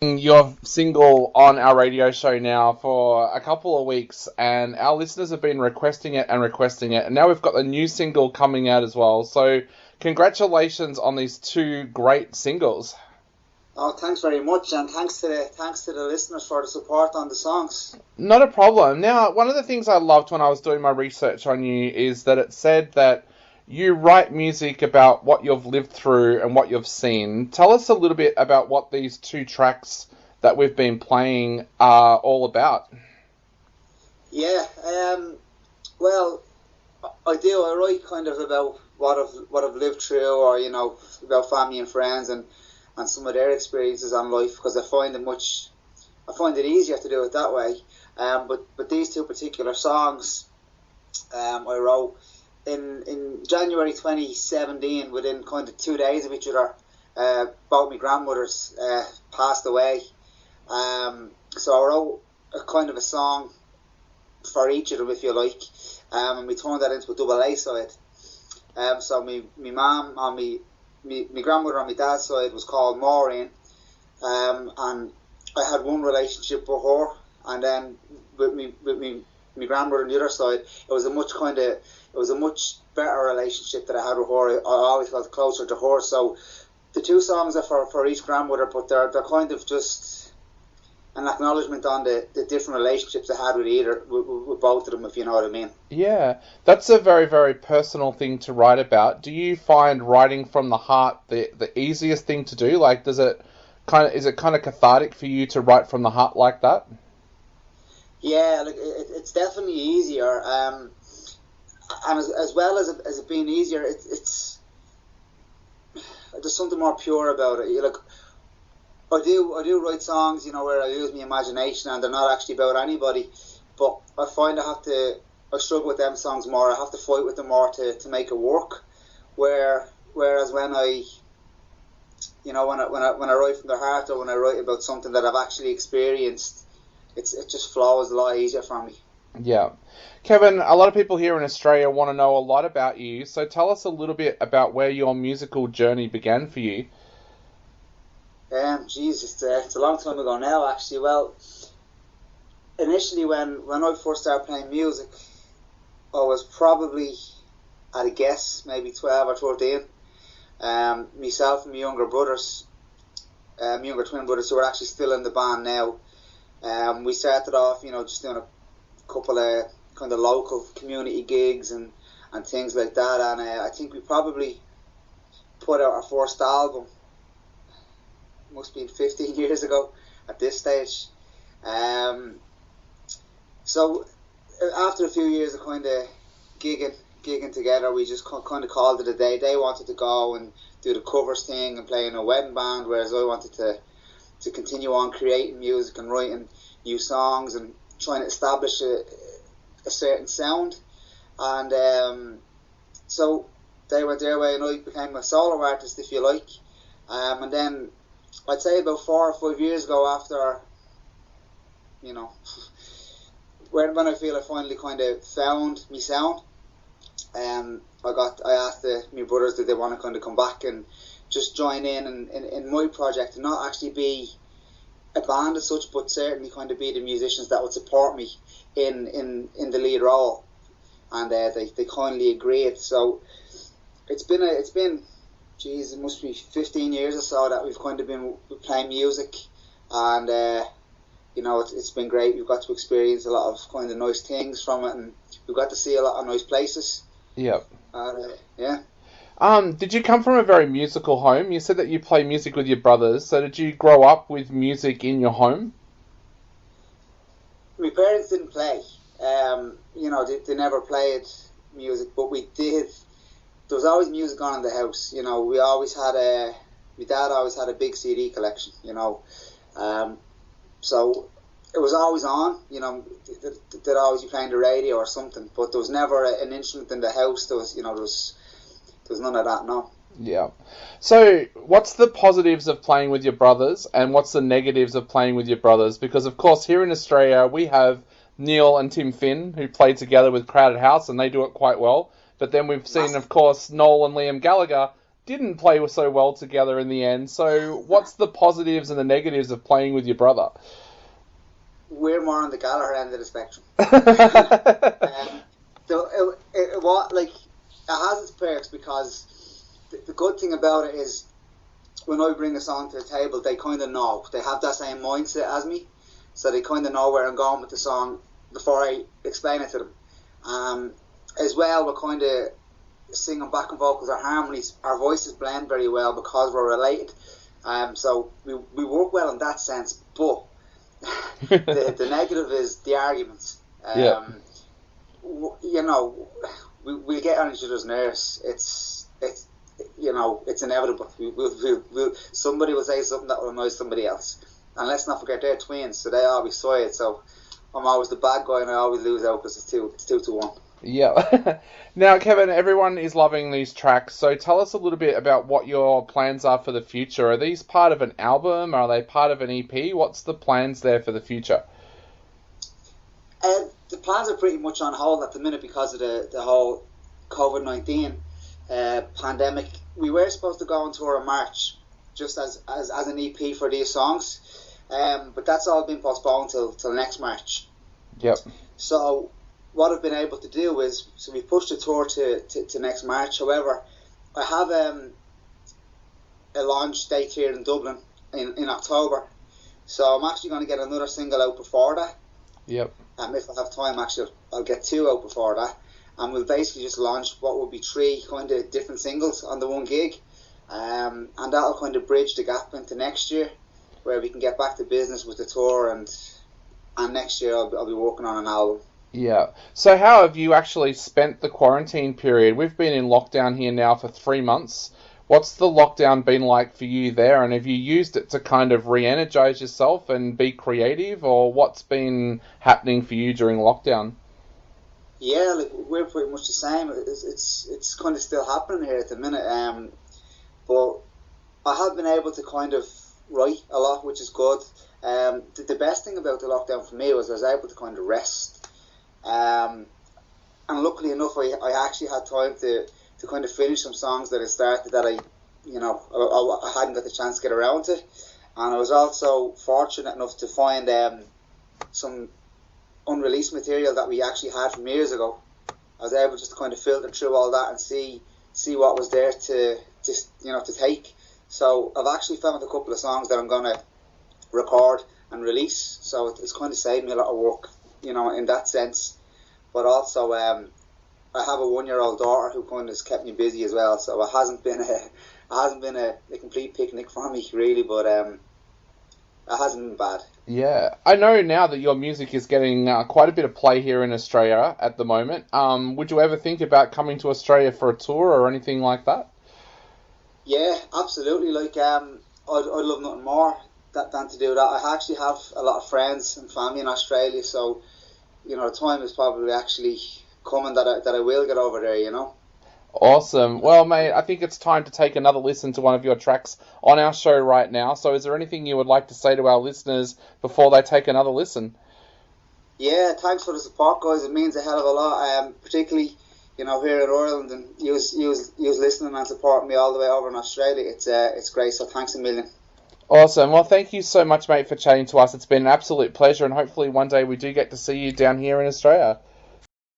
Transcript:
Your single on our radio show now for a couple of weeks, and our listeners have been requesting it, and now we've got a new single coming out as well. So, congratulations on these two great singles. Oh, thanks very much, and thanks to the listeners for the support on the songs. Not a problem. Now, one of the things I loved when I was doing my research on you is that it said that you write music about what you've lived through and what you've seen. Tell us a little bit about what these two tracks that we've been playing are all about. Yeah, well, I do. I write kind of about what I've lived through, or about family and friends, and some of their experiences on life, because I find it easier to do it that way. But these two particular songs, I wrote in January 2017, within kind of 2 days of each other. Both my grandmothers passed away. So I wrote a kind of a song for each of them, if you like, and we turned that into a double A side. So my mum on my grandmother on my dad's side was called Maureen, and I had one relationship with her, and then with my grandmother on the other side, it was a much better relationship that I had with her. I always felt closer to her. So the two songs are for each grandmother, but they're kind of just an acknowledgement on the different relationships I had with both of them, if you know what I mean. Yeah, that's a very, very personal thing to write about. Do you find writing from the heart the easiest thing to do? Like, is it kind of cathartic for you to write from the heart like that? Yeah, like it's definitely easier. And as well as it being easier, it's there's something more pure about it. I do write songs, where I use my imagination, and they're not actually about anybody. But I find I struggle with them songs more. I have to fight with them more to make it work. Whereas when when I write from the heart, or when I write about something that I've actually experienced, it just flows a lot easier for me. Yeah. Kevin, a lot of people here in Australia want to know a lot about you, so tell us a little bit about where your musical journey began for you. It's a long time ago now, actually. Well, initially when I first started playing music, I was probably, at a guess, maybe 12 or 13. Myself and my younger brothers, my younger twin brothers, who are actually still in the band now, we started off, just doing a couple of kind of local community gigs and things like that. And I think we probably put out our first album, must be 15 years ago at this stage. So after a few years of kind of gigging together, we just kind of called it a day. They wanted to go and do the covers thing and play in a wedding band, whereas I wanted to continue on creating music and writing new songs and trying to establish a certain sound. And so they went their way and I became a solo artist, if you like. And then I'd say about 4 or 5 years ago, after, when I feel I finally kind of found me sound, I asked my brothers, did they want to kind of come back and just join in my project, and not actually be a band as such, but certainly kind of be the musicians that would support me in the lead role. And they kindly agreed. So it's been geez, it must be 15 years or so that we've kind of been playing music, and it's been great. We've got to experience a lot of kind of nice things from it, and we've got to see a lot of nice places. Yep. Yeah. Did you come from a very musical home? You said that you play music with your brothers, so did you grow up with music in your home? My parents didn't play. They never played music, but we did. There was always music on in the house. We always had my dad always had a big CD collection. So it was always on. They'd always be playing the radio or something, but there was never an instrument in the house. There was none of that. No. Yeah. So, what's the positives of playing with your brothers, and what's the negatives of playing with your brothers? Because, of course, here in Australia, we have Neil and Tim Finn, who play together with Crowded House, and they do it quite well. But then we've seen, of course, Noel and Liam Gallagher didn't play so well together in the end. So what's the positives and the negatives of playing with your brother? We're more on the Gallagher end of the spectrum. So it has its perks, because the good thing about it is when I bring a song to the table, they kind of know. They have that same mindset as me, so they kind of know where I'm going with the song before I explain it to them. As well, we're kind of singing backing vocals or harmonies. Our voices blend very well because we're related. So we work well in that sense, but the negative is the arguments. You know, we get on each other's nerves. It's inevitable. Somebody will say something that will annoy somebody else, and let's not forget they're twins, so they always side. So I'm always the bad guy, and I always lose out because it's 2-1. Yeah. Now, Kevin, everyone is loving these tracks, so tell us a little bit about what your plans are for the future. Are these part of an album? Are they part of an EP? What's the plans there for the future? The plans are pretty much on hold at the minute because of the whole COVID-19 pandemic. We were supposed to go on tour in March, just as an EP for these songs, but that's all been postponed till next March. Yep. So what I've been able to do is, so we pushed the tour to next March. However, I have a launch date here in Dublin in October, so I'm actually going to get another single out before that. Yep. If I have time, actually, I'll get 2 out before that, and we'll basically just launch what will be 3 kind of different singles on the one gig, and that'll kind of bridge the gap into next year, where we can get back to business with the tour, and next year I'll be working on an album. Yeah. So how have you actually spent the quarantine period? We've been in lockdown here now for 3 months. What's the lockdown been like for you there? And have you used it to kind of re-energize yourself and be creative, or what's been happening for you during lockdown? Yeah, like, we're pretty much the same. It's kind of still happening here at the minute. But I have been able to kind of write a lot, which is good. The best thing about the lockdown for me was I was able to kind of rest. And luckily enough, I actually had time to kind of finish some songs that I started that I hadn't got the chance to get around to. And I was also fortunate enough to find some unreleased material that we actually had from years ago. I was able just to kind of filter through all that and see what was there to take. So I've actually found a couple of songs that I'm going to record and release. So it's kind of saved me a lot of work, in that sense. But also, I have a 1-year-old daughter who kind of has kept me busy as well. So it hasn't been a complete picnic for me really, but it hasn't been bad. Yeah, I know now that your music is getting quite a bit of play here in Australia at the moment. Would you ever think about coming to Australia for a tour or anything like that? Yeah, absolutely. Like, I'd love nothing more than to do that. I actually have a lot of friends and family in Australia, so the time is probably actually coming that I will get over there. Awesome. Well, mate, I think it's time to take another listen to one of your tracks on our show right now. So is there anything you would like to say to our listeners before they take another listen? Yeah, thanks for the support, guys. It means a hell of a lot, particularly, here in Ireland, and you listening and supporting me all the way over in Australia. It's great, so thanks a million. Awesome. Well, thank you so much, mate, for chatting to us. It's been an absolute pleasure, and hopefully one day we do get to see you down here in Australia.